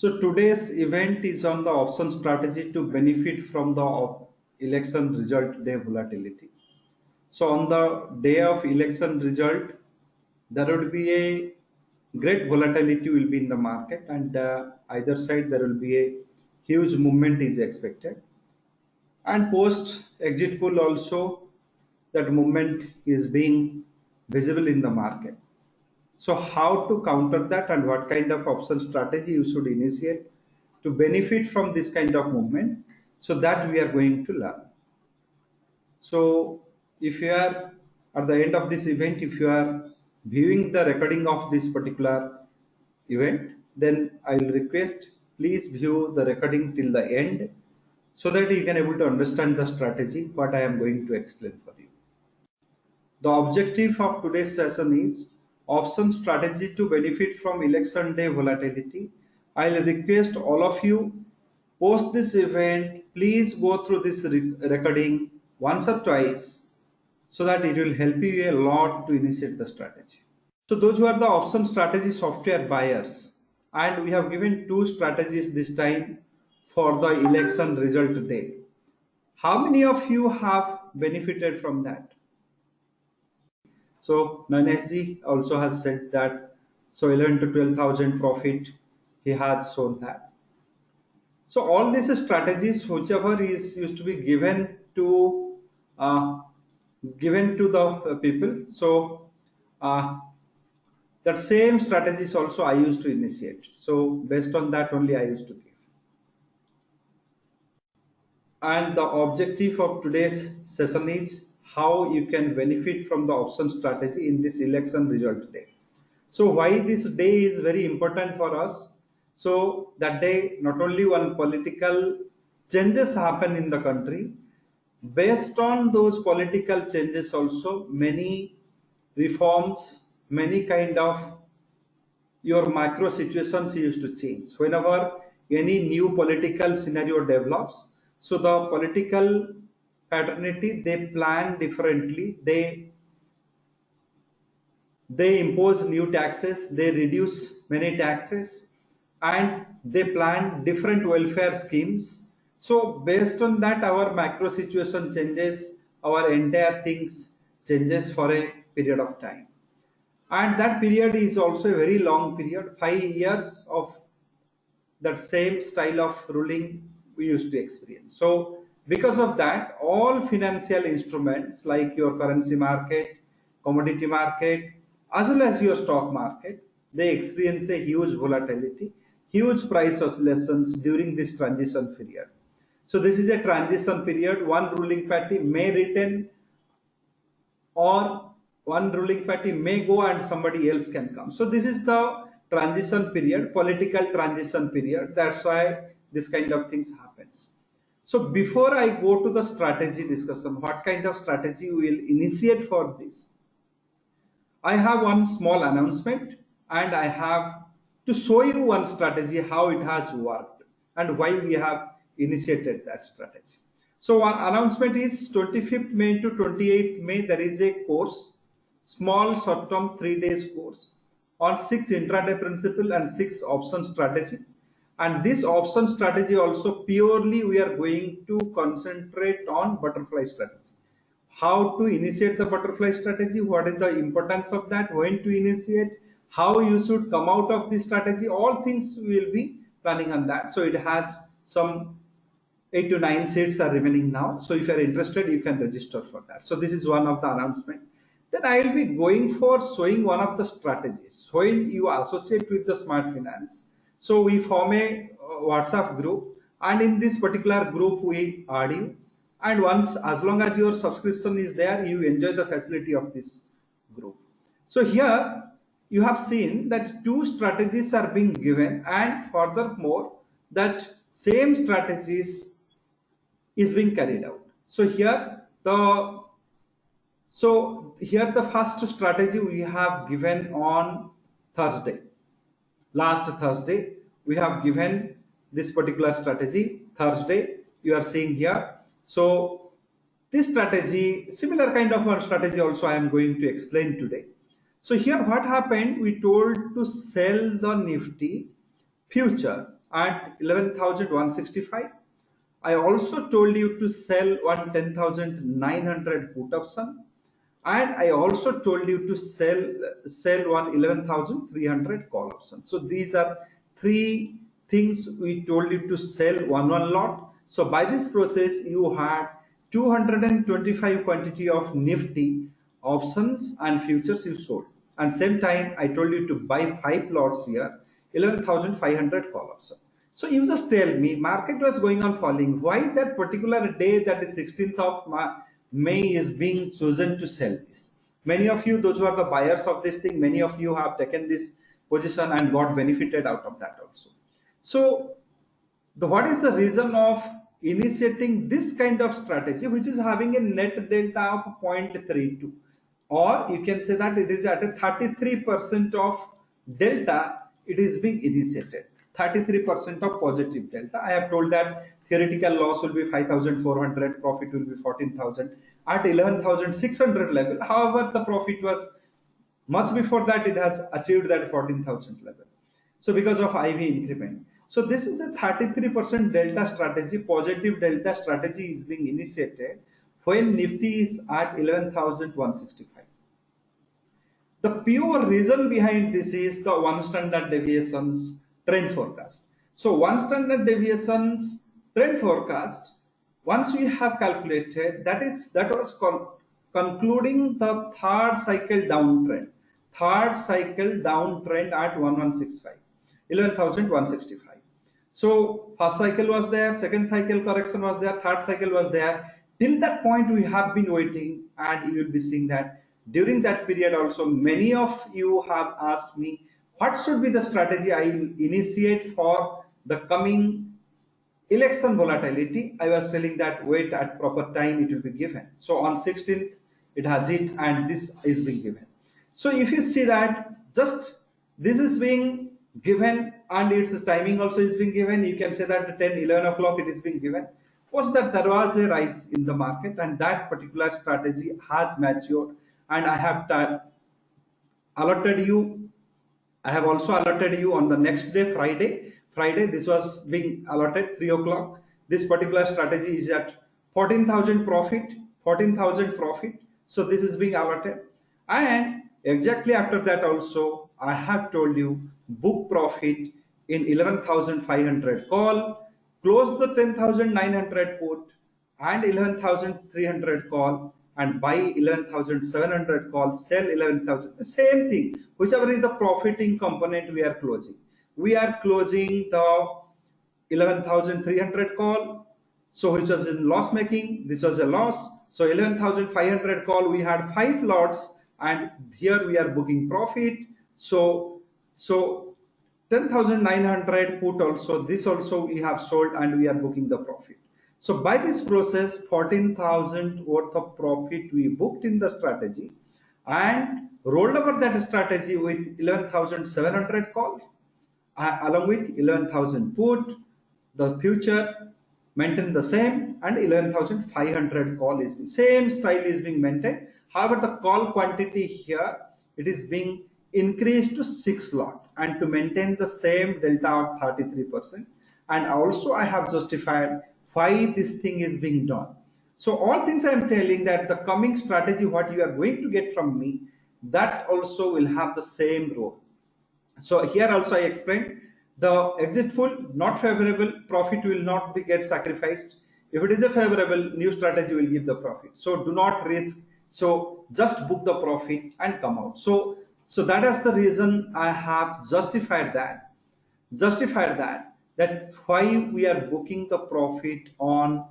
So today's event is on the option strategy to benefit from the election result day volatility. So on the day of election result, there will be a great volatility will be in the market, and either side there will be a huge movement is expected. And post exit poll also, that movement is being visible in the market. So how to counter that and what kind of option strategy you should initiate to benefit from this kind of movement, so that we are going to learn. So if you are at the end of this event, if you are viewing the recording of this particular event, then I will request please view the recording till the end so that you can able to understand the strategy what I am going to explain for you. The objective of today's session is option strategy to benefit from election day volatility. I'll request all of you post this event, please go through this recording once or twice so that it will help you a lot to initiate the strategy. So those who are the option strategy software buyers, and we have given two strategies this time for the election result day. How many of you have benefited from that? So Nanesji also has said that, so 11 to 12,000 profit he has shown that. So all these strategies, whichever is used to be uh, given to the people. So that same strategies also I used to initiate. So based on that only I used to give. And the objective of today's session is how you can benefit from the option strategy in this election result day. So why this day is very important for us? So that day not only one political changes happen in the country, based on those political changes also many reforms, many kind of your macro situations used to change whenever any new political scenario develops. So the political paternity, they plan differently, they impose new taxes, they reduce many taxes, and they plan different welfare schemes. So based on that our macro situation changes, our entire things changes for a period of time, and that period is also a very long period, 5 years of that same style of ruling we used to experience. So because of that, all financial instruments like your currency market, commodity market, as well as your stock market, they experience a huge volatility, huge price oscillations during this transition period. So this is a transition period. One ruling party may retain, or one ruling party may go and somebody else can come. So this is the transition period, political transition period. That's why this kind of things happens. So before I go to the strategy discussion, what kind of strategy we will initiate for this, I have one small announcement, and I have to show you one strategy, how it has worked and why we have initiated that strategy. So one announcement is 25th May to 28th May, there is a course, small short-term 3 days course on 6 intraday principle and 6 option strategy. And this option strategy also purely we are going to concentrate on butterfly strategy. How to initiate the butterfly strategy, what is the importance of that, when to initiate, how you should come out of this strategy, all things we will be planning on that. So it has some 8 to 9 seats are remaining now. So if you are interested, you can register for that. So this is one of the announcement. Then I will be going for showing one of the strategies when you associate with the smart finance. So we form a WhatsApp group, and in this particular group we add you, and once, as long as your subscription is there, you enjoy the facility of this group. So here you have seen that 2 strategies are being given, and furthermore that same strategies is being carried out. So here the first strategy we have given on Thursday. Last Thursday we have given this particular strategy. Thursday you are seeing here. So this strategy, similar kind of one strategy also I am going to explain today. So here what happened, we told to sell the Nifty future at 11,165. I also told you to sell one 10,900 put option, and I also told you to sell one 11,300 call option. So these are three things we told you to sell one lot. So by this process you had 225 quantity of Nifty options and futures you sold, and same time I told you to buy 5 lots here, 11,500 call option. So you just tell me, market was going on falling, why that particular day, that is 16th of May, is being chosen to sell this? Many of you, those who are the buyers of this thing, many of you have taken this position and got benefited out of that also. So what is the reason of initiating this kind of strategy, which is having a net delta of 0.32, or you can say that it is at a 33% of delta, it is being initiated, 33% of positive delta. I have told that theoretical loss will be 5,400, profit will be 14,000 at 11,600 level. However, the profit was much before that, it has achieved that 14,000 level. So because of IV increment. So this is a 33% delta strategy, positive delta strategy is being initiated when Nifty is at 11,165. The pure reason behind this is the one standard deviations trend forecast. So one standard deviations trend forecast, once we have calculated, that was concluding the third cycle downtrend. Third cycle downtrend at 1165, 11,165. So first cycle was there, second cycle correction was there, third cycle was there. Till that point we have been waiting, and you will be seeing that during that period also many of you have asked me what should be the strategy I will initiate for the coming election volatility. I was telling that wait, at proper time it will be given. So on 16th it has hit and this is being given. So if you see that just this is being given and its timing also is being given, you can say that 10, 11 o'clock it is being given, was that there was a rise in the market and that particular strategy has matured, and I have alerted you. I have also alerted you on the next day, Friday, this was being allotted 3 o'clock. This particular strategy is at 14,000 profit, 14,000 profit. So this is being allotted. And exactly after that also, I have told you book profit in 11,500 call, close the 10,900 put and 11,300 call, and buy 11,700 call, sell 11,000. The same thing, whichever is the profiting component we are closing. We are closing the 11,300 call, so which was in loss making. This was a loss. So 11,500 call, we had 5 lots, and here we are booking profit. So 10,900 put also, this also we have sold and we are booking the profit. So by this process, 14,000 worth of profit we booked in the strategy and rolled over that strategy with 11,700 call along with 11,000 put. The future maintained the same, and 11,500 call is the same style is being maintained. However, the call quantity here, it is being increased to 6 lot, and to maintain the same delta of 33%. And also I have justified why this thing is being done. So all things I am telling that the coming strategy, what you are going to get from me, that also will have the same role. So here also I explained the exit full not favorable, profit will not be get sacrificed. If it is a favorable, new strategy will give the profit. So do not risk. So just book the profit and come out. So that is the reason I have justified that why we are booking the profit on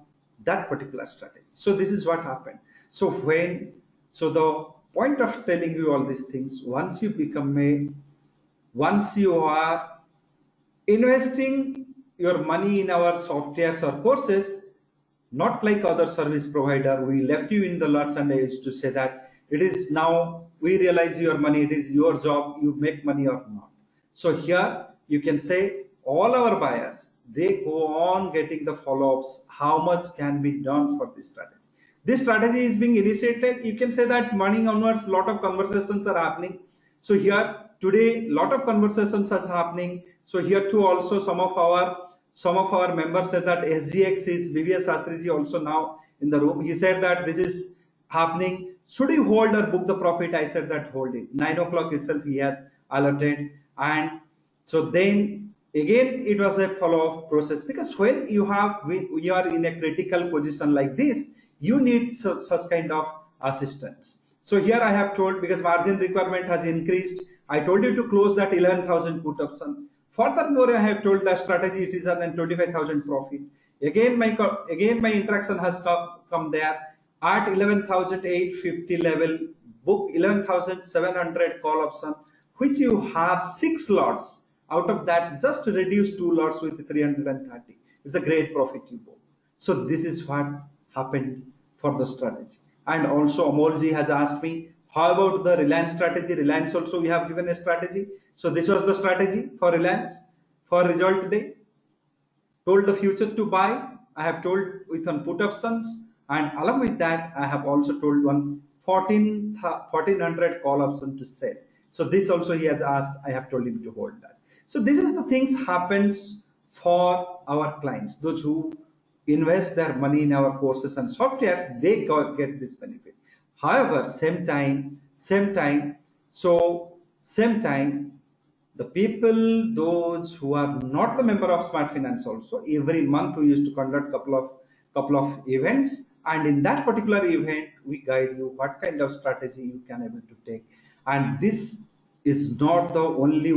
that particular strategy. So this is what happened. So the point of telling you all these things, once you are investing your money in our softwares or courses, not like other service provider, we left you in the lurch, and I used to say that it is now we realize your money, it is your job, you make money or not. So here you can say all our buyers, they go on getting the follow-ups, how much can be done for this strategy. This strategy is being initiated, you can say that morning onwards lot of conversations are happening. So here today lot of conversations are happening. So here too also some of our members said that SGX is BVS Shastriji also now in the room. He said that this is happening. Should you hold or book the profit? I said that hold it. 9 o'clock itself he has alerted, and so then again it was a follow-up process, because when you are in a critical position like this, you need such kind of assistance. So here I have told, because margin requirement has increased, I told you to close that 11,000 put option. Furthermore, I have told the strategy it is an 25,000 profit. Again my interaction has come there at 11,850 level. Book 11,700 call option, which you have 6 lots. Out of that, just reduce 2 lots with 330. It's a great profit you book. So this is what happened for the strategy. And also Amolji has asked me, how about the Reliance strategy? Reliance also we have given a strategy. So this was the strategy for Reliance for result today. Told the future to buy. I have told with one put options, and along with that I have also told one 1400 call option to sell. So this also he has asked, I have told him to hold that. So this is the things happens for our clients, those who invest their money in our courses and softwares, they get this benefit. However, same time, the people, those who are not the member of Smart Finance also, every month we used to conduct couple of events, and in that particular event we guide you what kind of strategy you can able to take. And this is not the only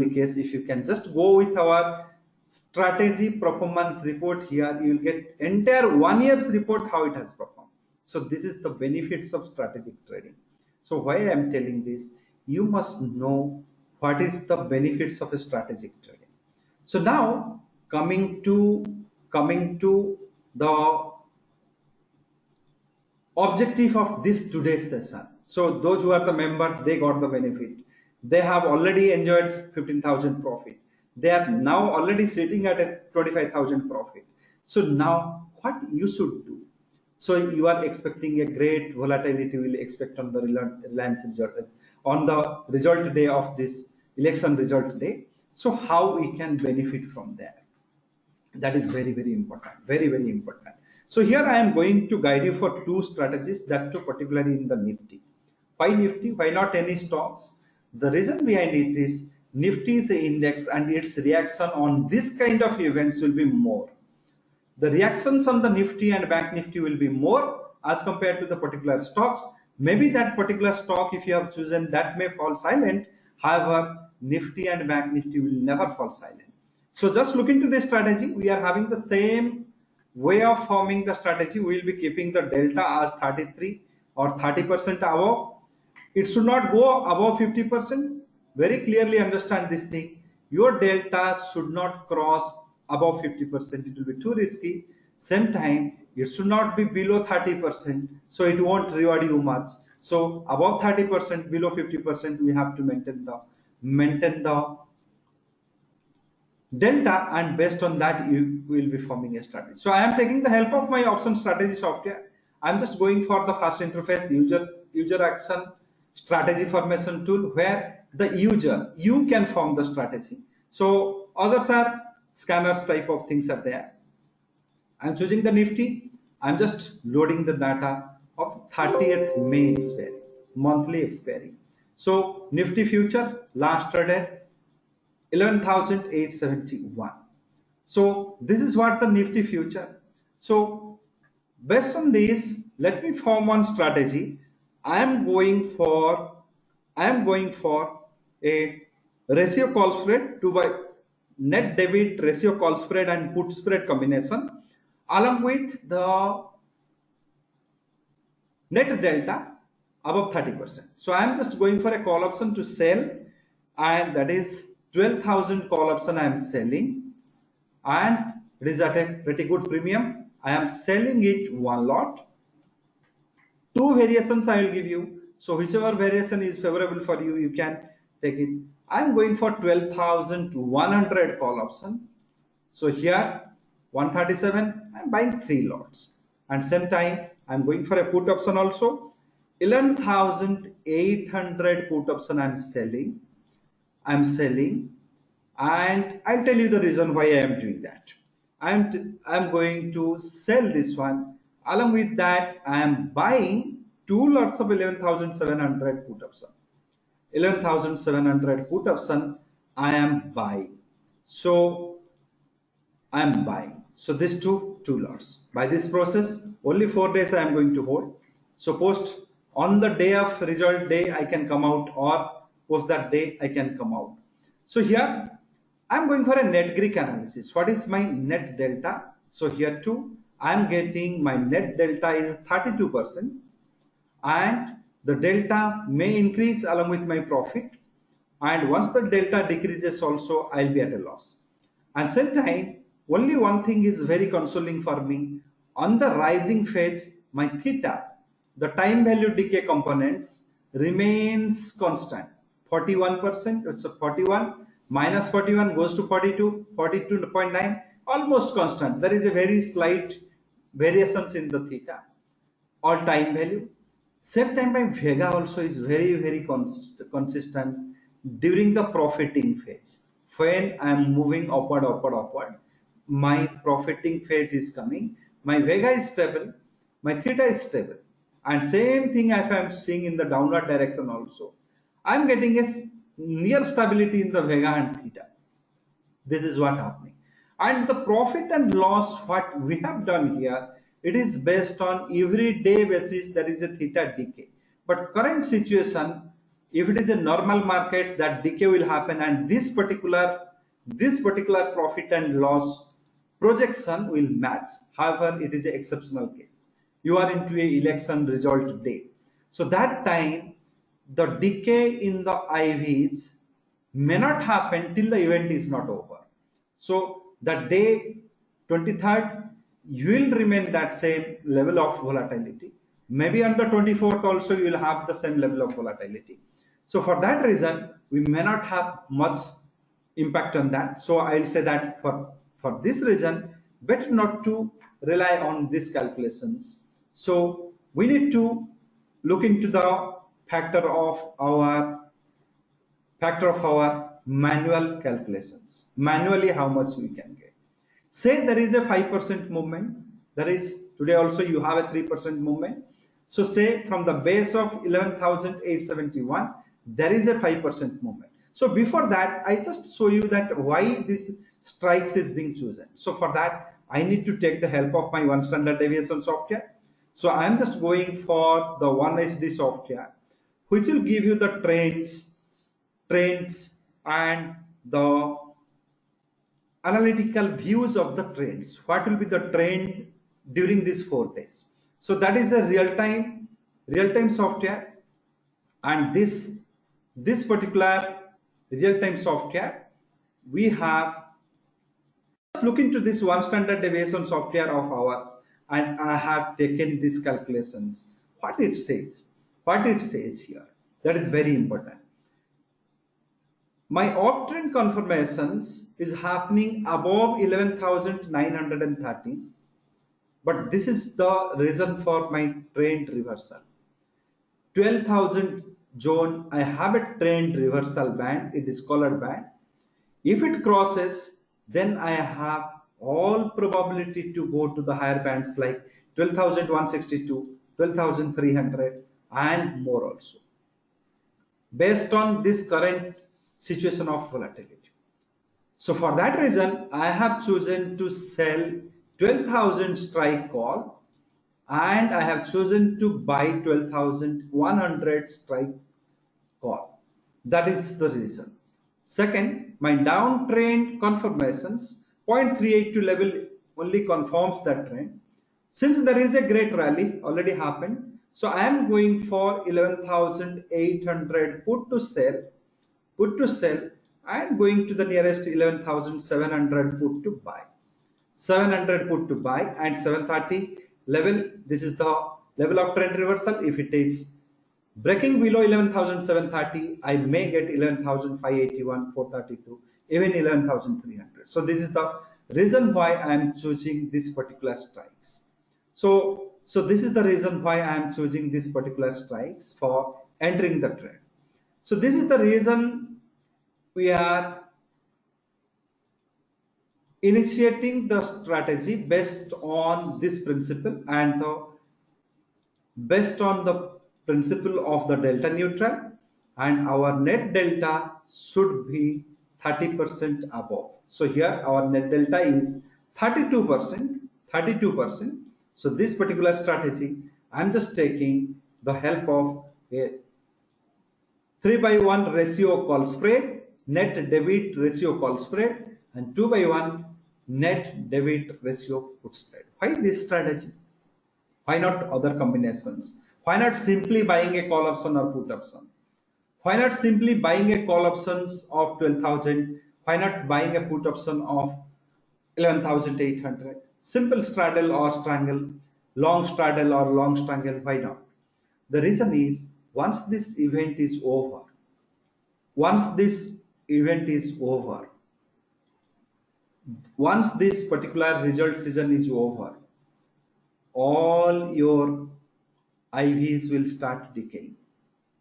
case. If you can just go with our strategy performance report, here you will get entire 1 year's report how it has performed. So this is the benefits of strategic trading. So why I am telling this, you must know what is the benefits of a strategic trading. So now coming to the objective of this today's session. So those who are the member, they got the benefit. They have already enjoyed 15,000 profit. They are now already sitting at a 25,000 profit. So now what you should do? So you are expecting a great volatility will expect on the Reliance result, on the result day of this election result day. So how we can benefit from there? That is very important, very important. So here I am going to guide you for 2 strategies, that too particularly in the Nifty. Why Nifty? Why not any stocks? The reason behind it is Nifty is an index, and its reaction on this kind of events will be more. The reactions on the Nifty and Bank Nifty will be more as compared to the particular stocks. Maybe that particular stock, if you have chosen, that may fall silent. However, Nifty and Bank Nifty will never fall silent. So just look into this strategy. We are having the same way of forming the strategy. We will be keeping the delta as 33 or 30% above. It should not go above 50%. Very clearly understand this thing. Your delta should not cross above 50%. It will be too risky. Same time, it should not be below 30%. So it won't reward you much. So above 30%, below 50%, we have to maintain the delta, and based on that you will be forming a strategy. So I am taking the help of my option strategy software. I am just going for the fast interface user action strategy formation tool, where the user, you can form the strategy. So others are scanners type of things are there. I'm choosing the Nifty. I'm just loading the data of 30th May expiry, monthly expiry. So Nifty future last traded 11,871. So this is what the Nifty future. So based on this, let me form one strategy. I am going for a ratio call spread to buy net debit ratio call spread and put spread combination, along with the net delta above 30%. So I am just going for a call option to sell, and that is 12,000 call option I am selling, and it is at a pretty good premium. I am selling it 1 lot. 2 variations I will give you. So whichever variation is favorable for you, you can take it. I am going for 12,100 call option. So here 137, I am buying 3 lots. And same time I am going for a put option also. 11,800 put option I am selling, and I'll tell you the reason why I am doing that. I'm going to sell this one. Along with that, I am buying two lots of 11,700 put option. 11,700 put option I am buying. So I am buying. So these two lots. By this process, only 4 days I am going to hold. So post on the day of result day I can come out, or post that day I can come out. So here I'm going for a net Greek analysis. What is my net delta? So here too I'm getting my net delta is 32%, and the delta may increase along with my profit, and once the delta decreases also I'll be at a loss. And same time, only one thing is very consoling for me. On the rising phase, my theta, the time value decay components, remains constant. 41%, it's a 41, minus 41 goes to 42, 42.9, almost constant. There is a very slight variations in the theta or time value. Same time, my Vega also is very consistent during the profiting phase. When I am moving upward, my profiting phase is coming. My Vega is stable, my theta is stable, and same thing if I am seeing in the downward direction also. I am getting a near stability in the Vega and theta. This is what happening. And the profit and loss what we have done here, it is based on everyday basis. There is a theta decay, but current situation, if it is a normal market, that decay will happen, and this particular profit and loss projection will match. However, it is an exceptional case. You are into a election result day, so that time the decay in the IVs may not happen till the event is not over. So the day 23rd, you will remain that same level of volatility. Maybe on the 24th also you will have the same level of volatility. So for that reason, we may not have much impact on that. So I'll say that for this reason, better not to rely on these calculations. So we need to look into the factor of our manual calculations. Manually, how much we can get. Say there is a 5% movement. There is today also you have a 3% movement. So say from the base of 11,871, there is a 5% movement. So before that, I just show you that why this strikes is being chosen. So for that, I need to take the help of my one standard deviation software. So I am just going for the 1HD software, which will give you the trends and the analytical views of the trends. What will be the trend during these 4 days? So that is a real-time software, and this particular real-time software we have. Look into this one standard deviation software of ours, and I have taken these calculations. What it says here, that is very important. My uptrend confirmations is happening above 11,930, but this is the reason for my trend reversal. 12,000 zone, I have a trend reversal band, it is colored band. If it crosses, then I have all probability to go to the higher bands like 12,162, 12,300 and more also, based on this current situation of volatility. So for that reason, I have chosen to sell 12,000 strike call, and I have chosen to buy 12,100 strike call. That is the reason. Second, my downtrend confirmations 0.382 level only confirms that trend. Since there is a great rally already happened, so I am going for 11,800 put to sell, and going to the nearest 11,700 put to buy. 700 put to buy, and 730 level, this is the level of trend reversal. If it is breaking below 11,730, I may get 11,581, 432, even 11,300. So this is the reason why I am choosing this particular strikes. So this is the reason why I am choosing this particular strikes for entering the trend. So this is the reason we are initiating the strategy based on this principle and based on the principle of the delta neutral, and our net delta should be 30% above. So here our net delta is 32%, 32%. So this particular strategy, I'm just taking the help of a 3/1 ratio call spread, net debit ratio call spread, and 2/1 net debit ratio put spread. Why this strategy? Why not other combinations? Why not simply buying a call option or put option? Why not simply buying a call options of 12,000? Why not buying a put option of 11,800? Simple straddle or strangle, long straddle or long strangle, why not? The reason is, once this event is over, once this event is over, once this particular result season is over, all your IVs will start decaying.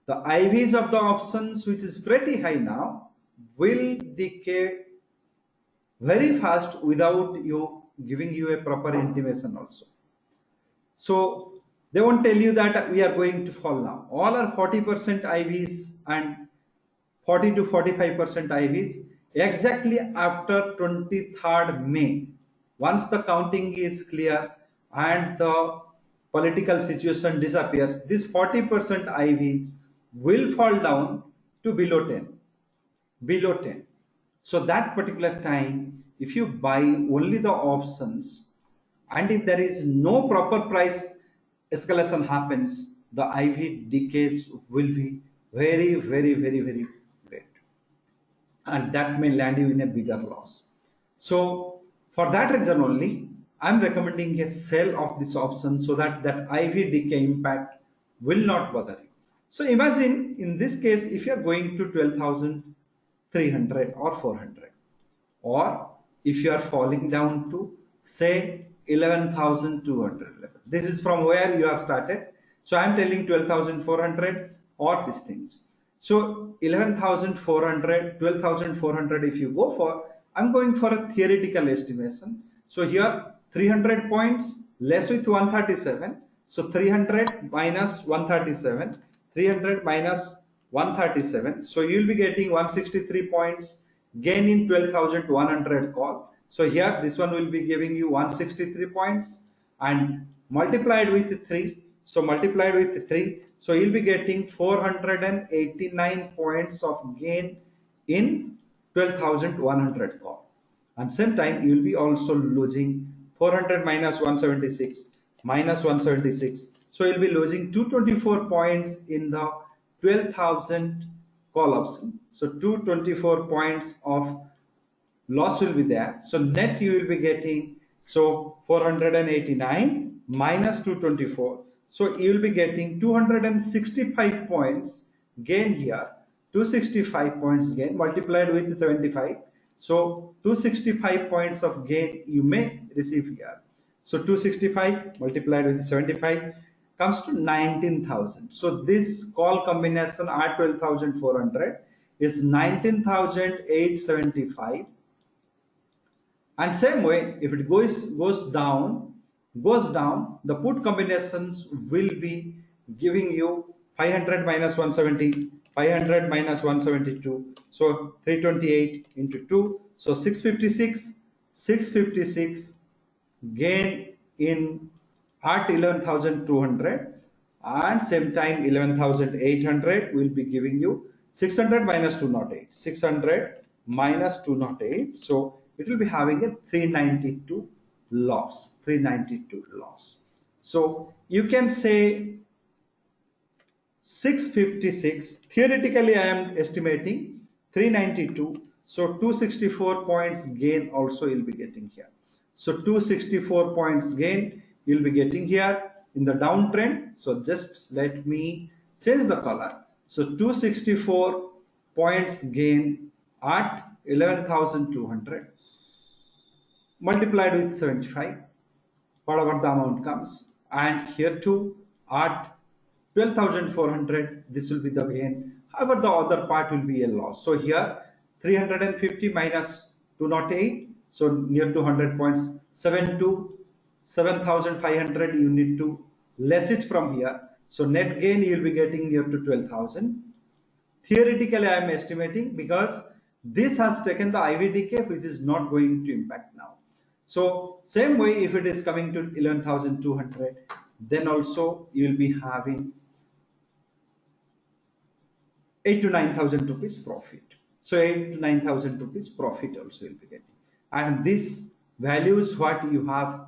The IVs of the options, which is pretty high now, will decay very fast without you giving you a proper intimation also. So they won't tell you that we are going to fall now. All are 40% IVs and 40 to 45% IVs exactly after 23rd May. Once the counting is clear and the political situation disappears, this 40% IVs will fall down to below 10. Below 10. So that particular time, if you buy only the options, and if there is no proper price escalation happens, the IV decays will be very, very, very, very great. And that may land you in a bigger loss. So for that reason only, I'm recommending a sell of this option so that that IV decay impact will not bother you. So imagine in this case, if you are going to 12,300 or 400, or if you are falling down to say 11,200 level. This is from where you have started. So I'm telling 12,400 or these things. So 11,400, 12,400 if you go for, I'm going for a theoretical estimation. So here 300 points less with 137. So 300 minus 137, 300 minus 137. So you will be getting 163 points gain in 12,100 call. So here this one will be giving you 163 points and multiplied with 3. So multiplied with 3. So you'll be getting 489 points of gain in 12,100 call. And same time you will be also losing 400 minus 176 minus 176. So you'll be losing 224 points in the 12,000 call option. So 224 points of loss will be there. So net you will be getting, so 489 minus 224. So you will be getting 265 points gain here. 265 points gain multiplied with 75. So 265 points of gain you may receive here. So 265 multiplied with 75 comes to 19,000. So this call combination at 12,400 is 19,875. And same way, if it goes down, the put combinations will be giving you 500 minus 170, 500 minus 172. So 328 into 2. So 656 gain in at 11,200, and same time 11,800 will be giving you 600 minus 208, 600 minus 208. So it will be having a 392 loss, 392 loss. So you can say 656, theoretically I am estimating 392. So 264 points gain also you'll be getting here. So 264 points gain you'll be getting here in the downtrend. So just let me change the color. So 264 points gain at 11,200 multiplied with 75, whatever the amount comes, and here too at 12,400 this will be the gain. However, the other part will be a loss. So here 350 minus 208, So near to 100 points, 7,500 you need to less it from here. So net gain you will be getting near to 12,000. Theoretically, I am estimating because this has taken the IVDK, which is not going to impact now. So same way, if it is coming to 11,200, then also you will be having 8 to 9,000 rupees profit. So 8 to 9,000 rupees profit also will be getting. And this values what you have.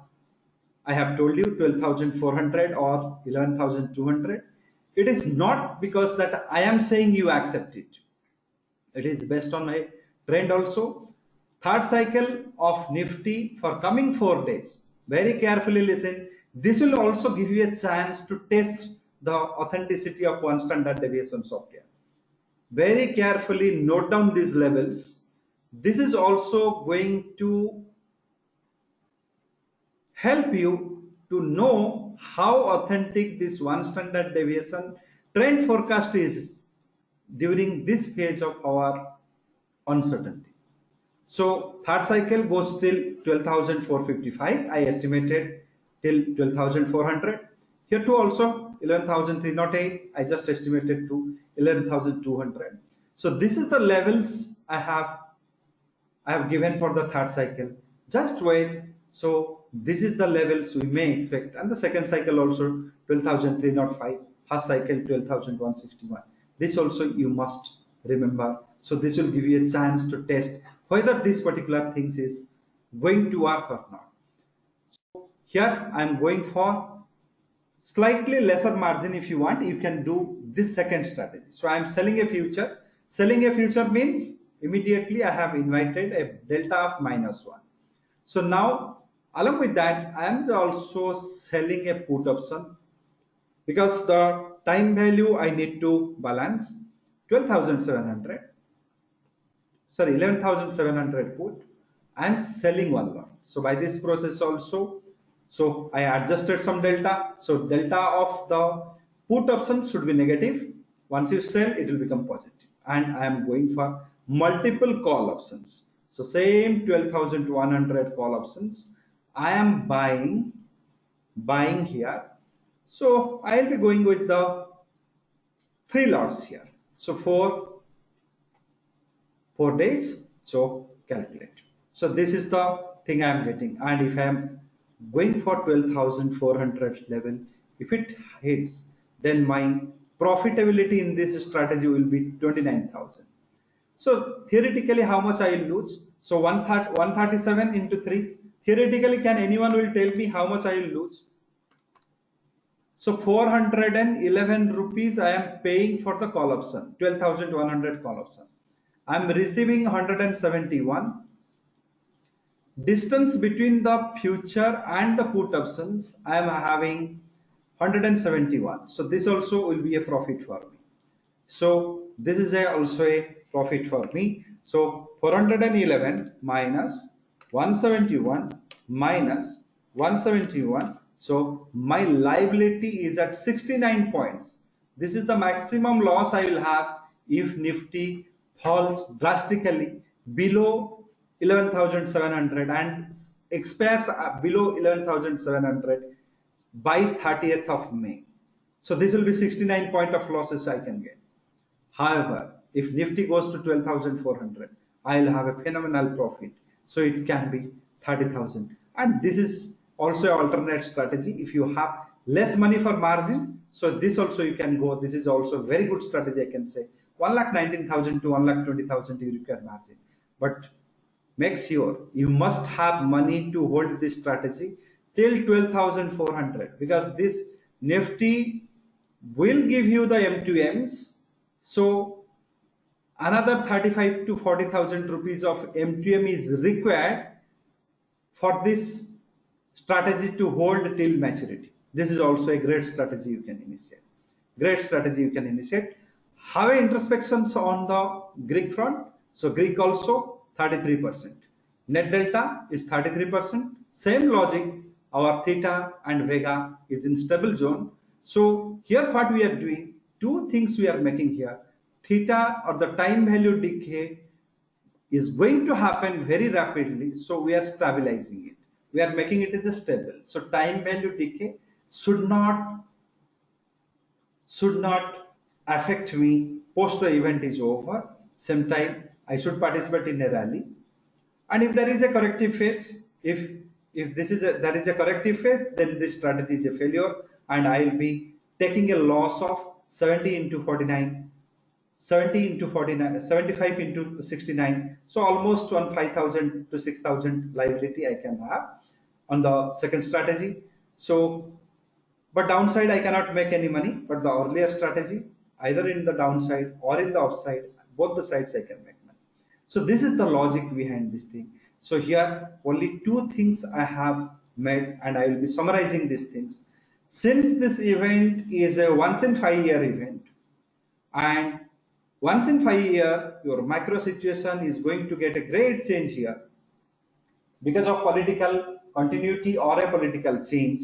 I have told you 12,400 or 11,200. It is not because that I am saying you accept it. It is based on my trend also. Third cycle of Nifty for coming 4 days. Very carefully listen. This will also give you a chance to test the authenticity of one standard deviation software. Very carefully note down these levels. This is also going to help you to know how authentic this one standard deviation trend forecast is during this phase of our uncertainty. So third cycle goes till 12,455. I estimated till 12,400. Here too also 11,308. I just estimated to 11,200. So this is the levels I have given for the third cycle. Just wait. So this is the levels we may expect. And the second cycle also 12,305. First cycle 12,161. This also you must remember. So this will give you a chance to test whether this particular things is going to work or not. So here I am going for slightly lesser margin. If you want, you can do this second strategy. So I am selling a future. Selling a future means immediately I have invited a delta of -1. So now along with that, I am also selling a put option because the time value I need to balance 12,700. Sorry, 11,700 put. I am selling one lot. So by this process also, so I adjusted some delta. So delta of the put option should be negative. Once you sell, it will become positive. And I am going for multiple call options. So same 12,100 call options. I am buying here. So I will be going with the 3 lots here. So 4 days. So calculate. So this is the thing I am getting. And if I am going for 12,400 level, if it hits, then my profitability in this strategy will be 29,000. So theoretically, how much I will lose? So 137 into 3. Theoretically, can anyone will tell me how much I will lose? So 411 rupees I am paying for the call option, 12,100 call option. I am receiving 171. Distance between the future and the put options, I am having 171. So this also will be a profit for me. So this is also a profit for me. So 411 minus 171 minus 171. So my liability is at 69 points. This is the maximum loss I will have if Nifty falls drastically below 11,700 and expires below 11,700 by 30th of May. So this will be 69 point of losses I can get. However, if Nifty goes to 12,400, I will have a phenomenal profit. So it can be 30,000. And this is also an alternate strategy. If you have less money for margin, so this also you can go. This is also a very good strategy, I can say. 1,19,000 to 1,20,000 you require margin. But make sure you must have money to hold this strategy till 12,400 because this Nifty will give you the M2Ms. So another 35 to 40,000 rupees of M2M is required for this strategy to hold till maturity. This is also a great strategy you can initiate. Great strategy you can initiate. Have introspections on the Greek front. So Greek also 33%. Net delta is 33%. Same logic. Our theta and vega is in stable zone. So here what we are doing, two things we are making here. Theta or the time value decay is going to happen very rapidly. So we are stabilizing it. We are making it as a stable. So time value decay should not affect me post the event is over. Same time, I should participate in a rally. And if there is a corrective phase, if this is a there is a corrective phase, then this strategy is a failure, and I'll be taking a loss of 70 into 49, 70 into 49, 75 into 69. So almost on 5,000 to 6,000 liability I can have on the second strategy. So, but downside I cannot make any money. But the earlier strategy, either in the downside or in the upside, both the sides I can make money. So this is the logic behind this thing. So here only two things I have made, and I will be summarizing these things. Since this event is a once in 5 year event, and once in 5 year your macro situation is going to get a great change here because of political continuity or a political change.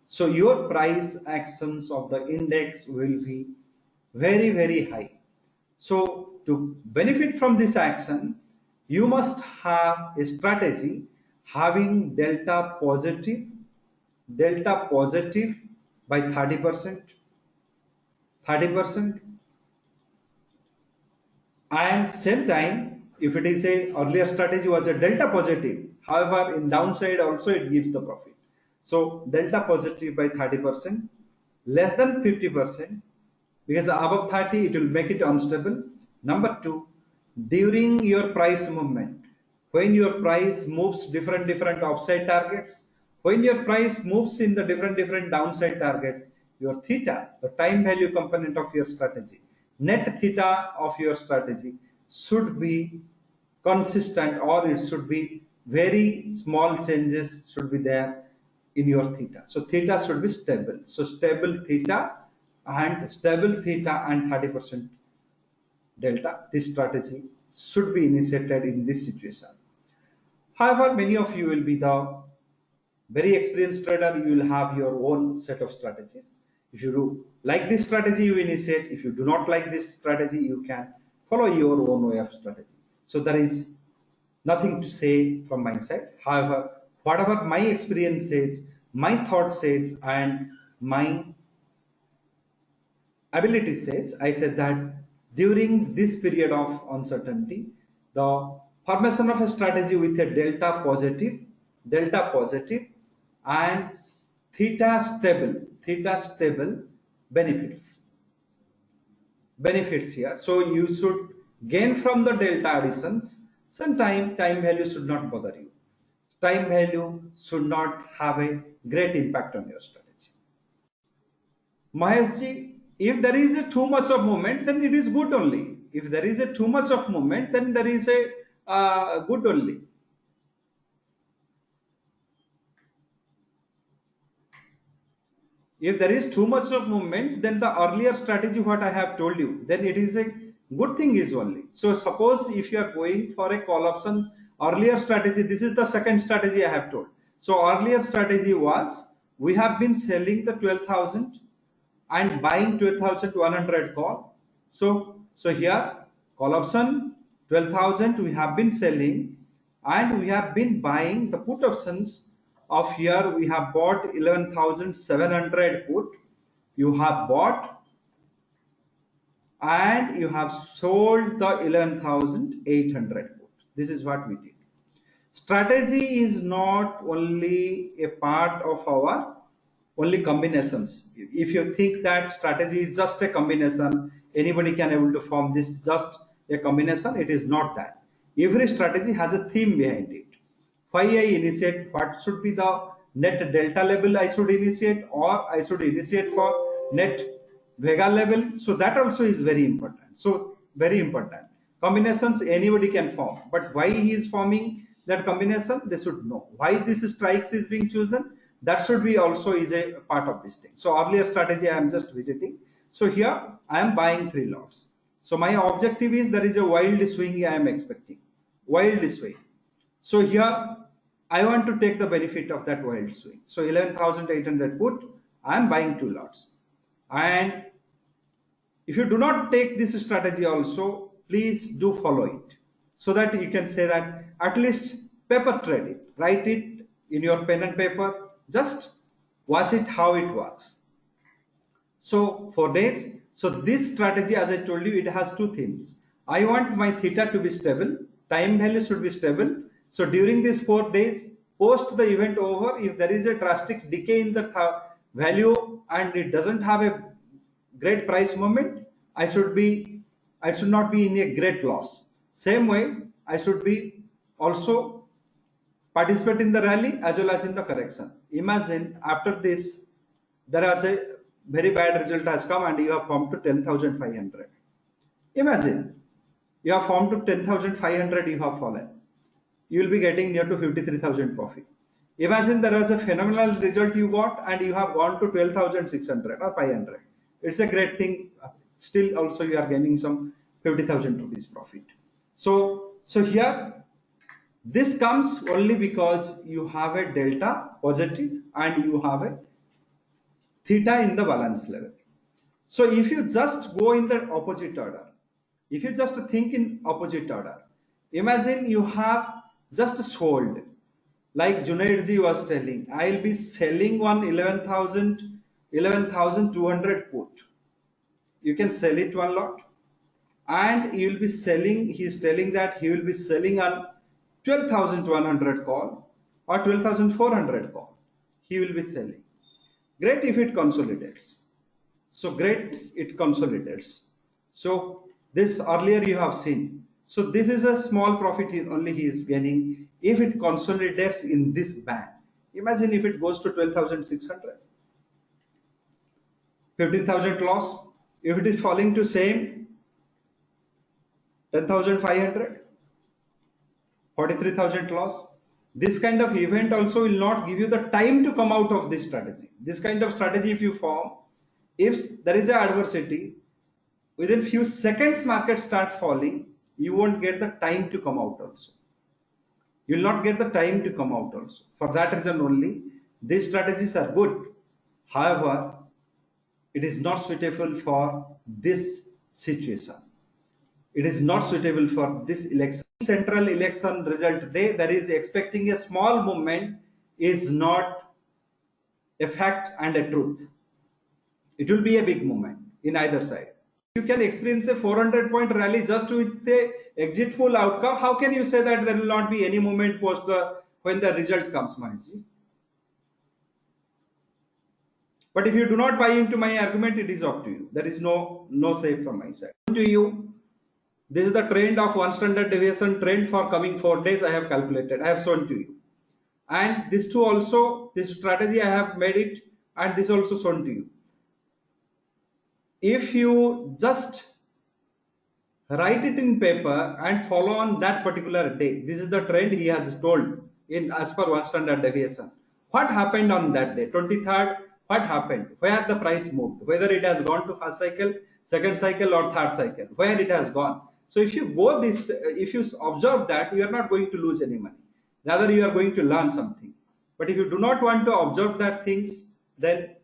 So your price actions of the index will be very, very high. So to benefit from this action, you must have a strategy having delta positive by 30%, 30%, and same time, if it is a earlier strategy was a delta positive, however in downside also it gives the profit. So delta positive by 30%, less than 50%, because above 30 it will make it unstable. Number two, during your price movement, when your price moves different upside targets, when your price moves in the different downside targets, your theta, the time value component of your strategy, net theta of your strategy should be consistent, or it should be very small changes should be there in your theta. So theta should be stable. So stable theta and 30% delta, this strategy should be initiated in this situation. However, many of you will be the very experienced trader. You will have your own set of strategies. If you do like this strategy, you initiate. If you do not like this strategy, you can follow your own way of strategy. So there is nothing to say from my side. However, whatever my experience says, my thought says, and my ability says, I said that during this period of uncertainty, the formation of a strategy with a delta positive and theta stable benefits here. So you should gain from the delta additions. Sometime time value should not bother you. Time value should not have a great impact on your strategy. Maheshji, if there is a too much of movement, then it is good only. If there is a too much of movement, then there is a good only. If there is too much of movement, then the earlier strategy what I have told you, then it is a good thing is only. So suppose if you are going for a call option, earlier strategy, this is the second strategy I have told. So earlier strategy was we have been selling the 12,000 and buying 12,100 call. So here call option 12,000 we have been selling, and we have been buying the put options of here. We have bought 11,700 put, you have bought, and you have sold the 11,800 put. This is what we did. Strategy is not only a part of our only combinations. If you think that strategy is just a combination, anybody can able to form this just a combination, it is not that. Every strategy has a theme behind it. Why I initiate, what should be the net delta level I should initiate, or I should initiate for net vega level. So that also is very important. So very important. Combinations anybody can form, but why he is forming that combination, they should know. Why this strikes is being chosen, that should be also is a part of this thing. So earlier strategy I am just visiting. So here I am buying 3 lots. So my objective is there is a wild swing I am expecting. Wild swing. So here I want to take the benefit of that wild swing. So 11,800 put, I am buying 2 lots. And if you do not take this strategy also, please do follow it. so that you can say that at least paper trade it, write it in your pen and paper, just watch it how it works. So 4 days. So this strategy, as I told you, it has two themes. I want my theta to be stable, time value should be stable. So during these 4 days, post the event over, if there is a drastic decay in the value and it doesn't have a great price movement, I should not be in a great loss. Same way, I should be also participate in the rally as well as in the correction. Imagine after this, there is a very bad result has come and you have formed to 10,500. Imagine you have formed to 10,500, you have fallen. You will be getting near to 53,000 profit. Imagine there was a phenomenal result you got and you have gone to 12,600 or 500. It's a great thing. Still also you are gaining some 50,000 rupees profit. So here this comes only because you have a delta positive and you have a theta in the balance level. So if you just go in the opposite order, if you just think in opposite order, imagine you have just sold, like Junaidji was telling, I'll be selling one 11,200 put. You can sell it one lot and you will be selling, he is telling that he will be selling on 12,100 call or 12,400 call. He will be selling. Great if it consolidates. So great, it consolidates. So this earlier you have seen. So this is a small profit only he is gaining if it consolidates in this band. Imagine if it goes to 12,600, 15,000 loss. If it is falling to same 10,500, 43,000 loss. This kind of event also will not give you the time to come out of this strategy. This kind of strategy if you form, if there is an adversity, within few seconds market start falling, you won't get the time to come out also. You will not get the time to come out also. For that reason only, these strategies are good. However, it is not suitable for this situation. It is not suitable for this election. Central election result day, there is expecting a small movement is not a fact and a truth. It will be a big movement in either side. You can experience a 400-point rally just with the exit pool outcome. How can you say that there will not be any movement post when the result comes, Maheshji? But if you do not buy into my argument, it is up to you. There is no say from my side. To you, this is the trend of 1 standard deviation trend for coming 4 days. I have calculated. I have shown to you, and this too also, this strategy I have made it, and this also shown to you. If you just write it in paper and follow on that particular day, this is the trend he has told in as per 1 standard deviation. What happened on that day, 23rd? What happened? Where the price moved? Whether it has gone to first cycle, second cycle, or third cycle? Where it has gone? So if you go this, if you observe that, you are not going to lose any money. Rather, you are going to learn something. But if you do not want to observe that things, then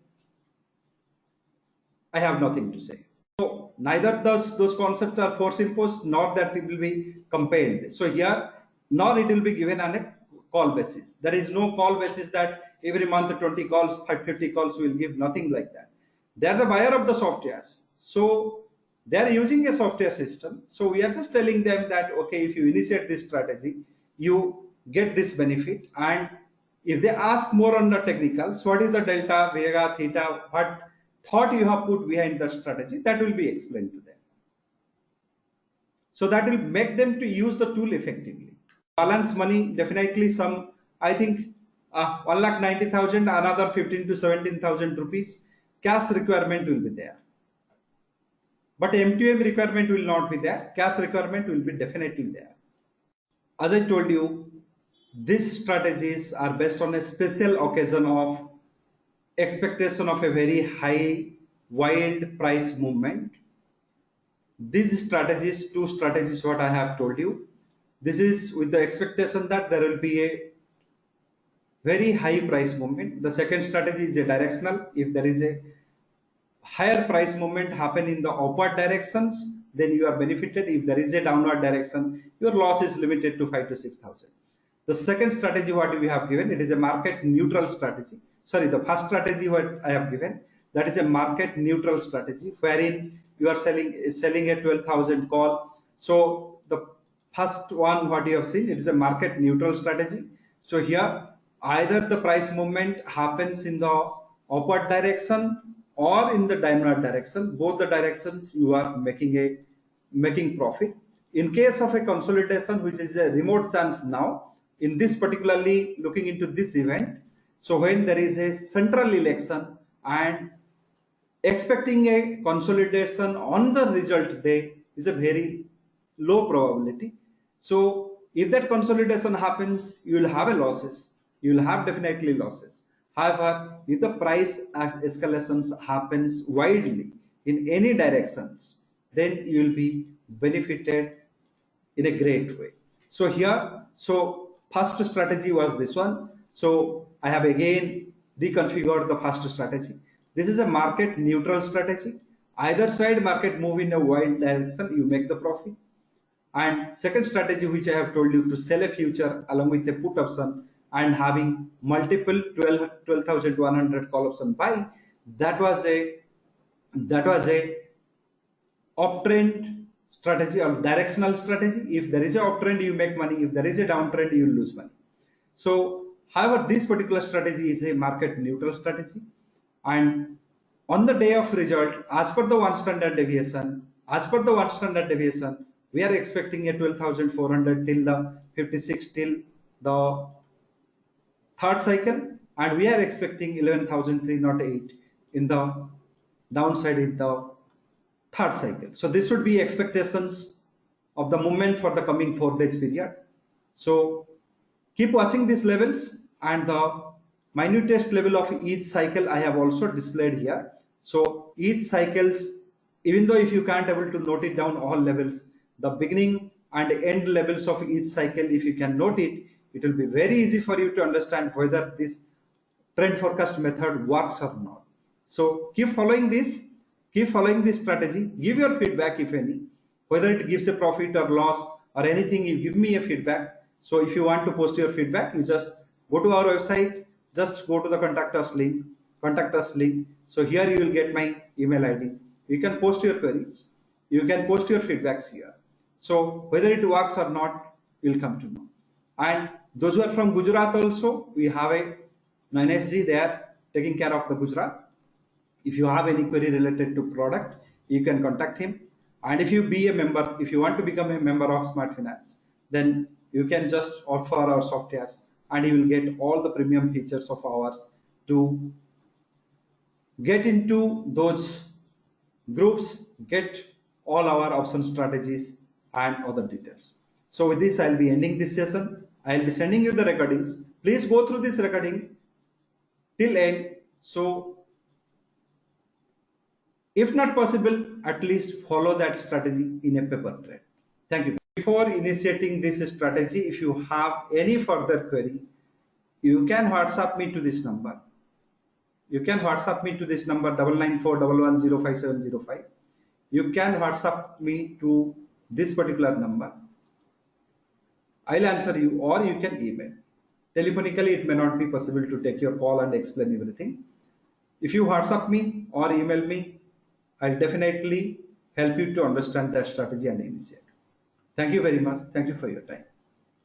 I have nothing to say. So neither those concepts are force imposed, nor that it will be compelled. So here, nor it will be given on a call basis. There is no call basis that every month 20 calls, 50 calls will give, nothing like that. They are the buyer of the softwares. So they are using a software system. So we are just telling them that, okay, if you initiate this strategy, you get this benefit. And if they ask more on the technicals, what is the delta, vega, theta, what thought you have put behind the strategy, that will be explained to them. So that will make them to use the tool effectively. Balance money, definitely some, I think 1,90,000, another 15 to 17,000 rupees cash requirement will be there. But M2M requirement will not be there. Cash requirement will be definitely there. As I told you, these strategies are based on a special occasion of expectation of a very high, wild price movement. These strategies, two strategies, what I have told you, this is with the expectation that there will be a very high price movement. The second strategy is a directional. If there is a higher price movement happen in the upward directions, then you are benefited. If there is a downward direction, your loss is limited to 5 to 6,000. The second strategy what we have given, it is a market neutral strategy. Sorry, the first strategy what I have given, that is a market neutral strategy wherein you are selling a 12,000 call. So the first one what you have seen, it is a market neutral strategy. So here either the price movement happens in the upward direction or in the downward direction. Both the directions you are making profit. In case of a consolidation, which is a remote chance now, in this particularly looking into this event, so when there is a central election and expecting a consolidation on the result day is a very low probability. So if that consolidation happens, you will have a losses. You will have definitely losses. However, if the price escalations happens widely in any directions, then you will be benefited in a great way. So here, so first strategy was this one. So I have again reconfigured the first strategy. This is a market neutral strategy. Either side market move in a wild direction, you make the profit. And second strategy which I have told you, to sell a future along with a put option and having multiple 12,100 call option buy, that was a uptrend strategy or directional strategy. If there is a uptrend, you make money. If there is a downtrend, you lose money. So however, this particular strategy is a market neutral strategy, and on the day of result, as per the one standard deviation, we are expecting a 12,400 till the 56 till the third cycle, and we are expecting 11,308 in the downside in the third cycle. So this would be expectations of the movement for the coming 4 days period. So keep watching these levels, and the minutest level of each cycle I have also displayed here. So each cycles, even though if you can't able to note it down all levels, the beginning and end levels of each cycle, if you can note it, it will be very easy for you to understand whether this trend forecast method works or not. So keep following this strategy. Give your feedback, if any, whether it gives a profit or loss or anything, you give me a feedback. So if you want to post your feedback, you just go to our website, just go to the contact us link. So here you will get my email IDs. You can post your queries, you can post your feedbacks here. So whether it works or not, you'll come to know. And those who are from Gujarat also, we have a NSG there taking care of the Gujarat. If you have any query related to product, you can contact him. And if you be a member, if you want to become a member of Smart Finance, then you can just offer our softwares and you will get all the premium features of ours to get into those groups, get all our option strategies and other details. So with this, I'll be ending this session. I'll be sending you the recordings. Please go through this recording till end. So if not possible, at least follow that strategy in a paper trade. Thank you. Before initiating this strategy, if you have any further query, you can WhatsApp me to this number. You can WhatsApp me to this number 99411057005. You can WhatsApp me to this particular number. I'll answer you, or you can email. Telephonically, it may not be possible to take your call and explain everything. If you WhatsApp me or email me, I'll definitely help you to understand that strategy and initiate. Thank you very much. Thank you for your time.